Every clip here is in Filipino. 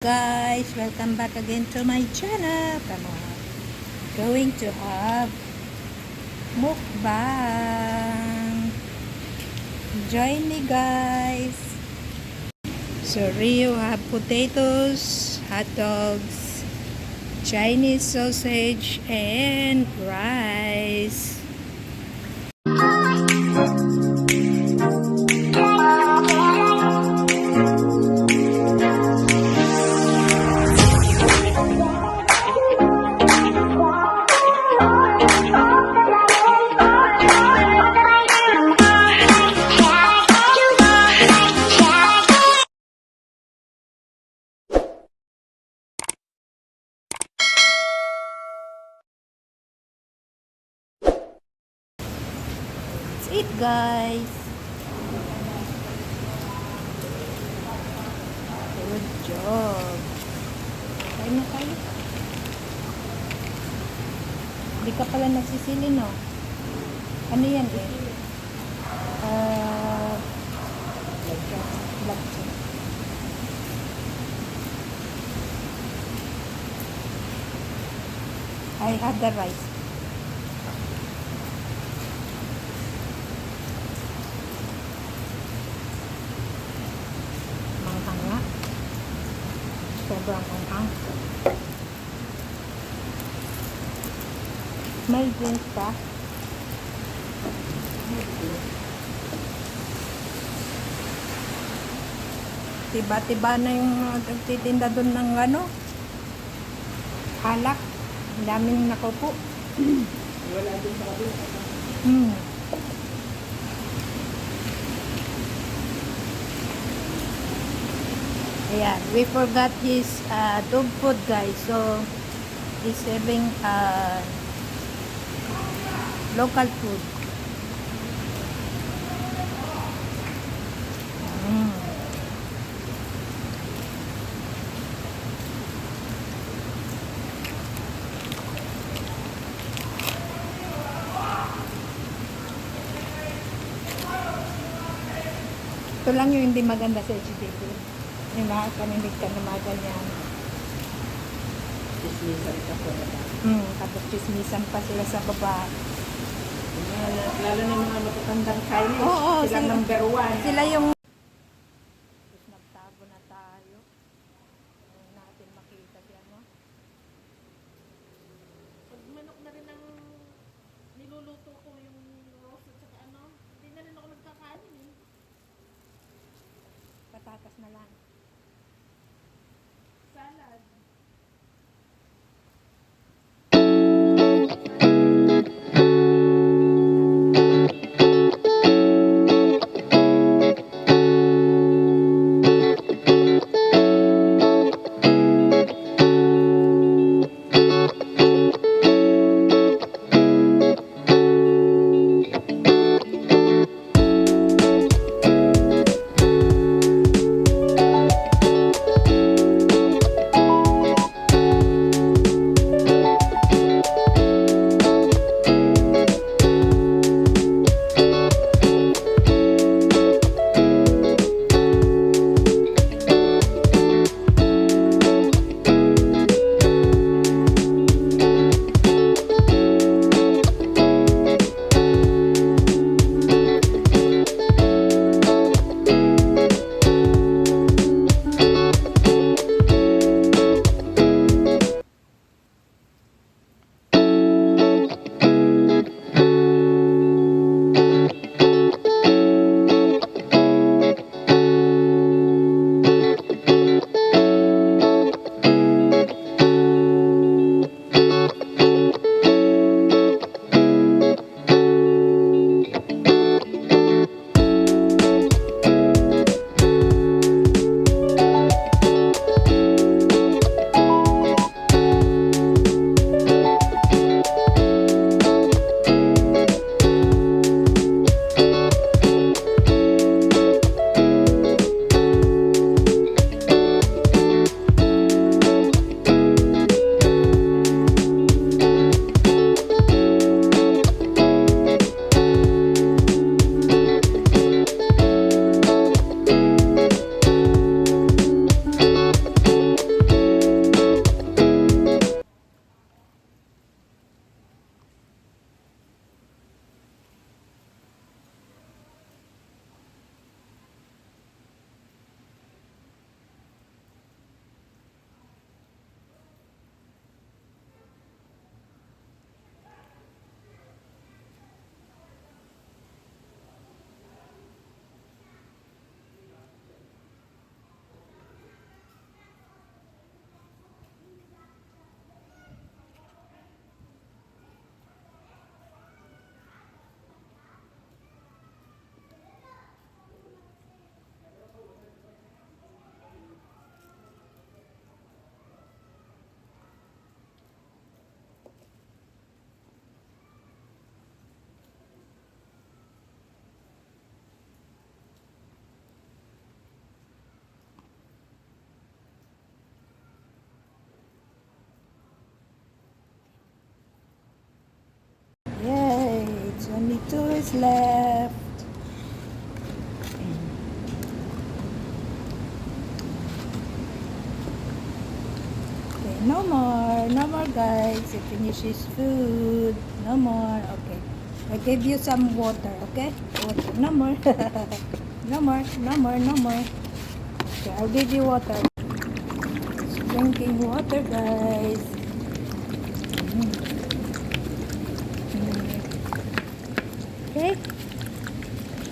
guys, welcome back again to my channel. Come on, going to have mukbang. Join me guys. So Rio have potatoes, hot dogs, Chinese sausage, and rice. Let's eat guys. Good job. Kain na tayo. Hindi ka pala nagsisili, no? Ano yan eh? Black chip. I have the rice. Manghang nga. Sobrang manghang. May drinks pa. Tiba-tiba na yung nagtitinda doon ng alak. Ang daming nakaupo. Wala din sa kabila. Ayan, we forgot his dog food guys. So, he's having local food. Ito lang yung hindi maganda sa HDD. Yung mga kanilig ka na mga ganyan. Chismisan ka po. Tapos chismisan pa sila sa baba. Lalo na mga matatandang Chinese. Oo, sila number one. Sila yung... Tapos nagtago na tayo. Ayaw natin makita siya, no? Pag manok na rin ang niluluto ko yung roast at saka hindi na rin ako nagkakanin eh. Patatas na lang. Salad. Only two is left. Okay, no more. No more, guys. He finished his food. No more. Okay. I gave you some water, okay? Water. No more. No more. No more. No more. Okay, I'll give you water. He's drinking water, guys. Mm. Mm. Okay.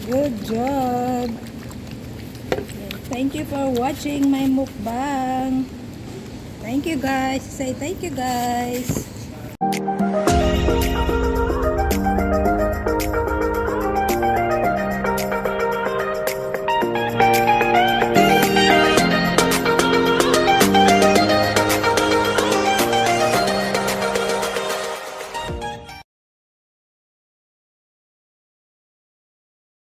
Good job. Okay, thank you for watching my mukbang. Thank you, guys. Say thank you, guys.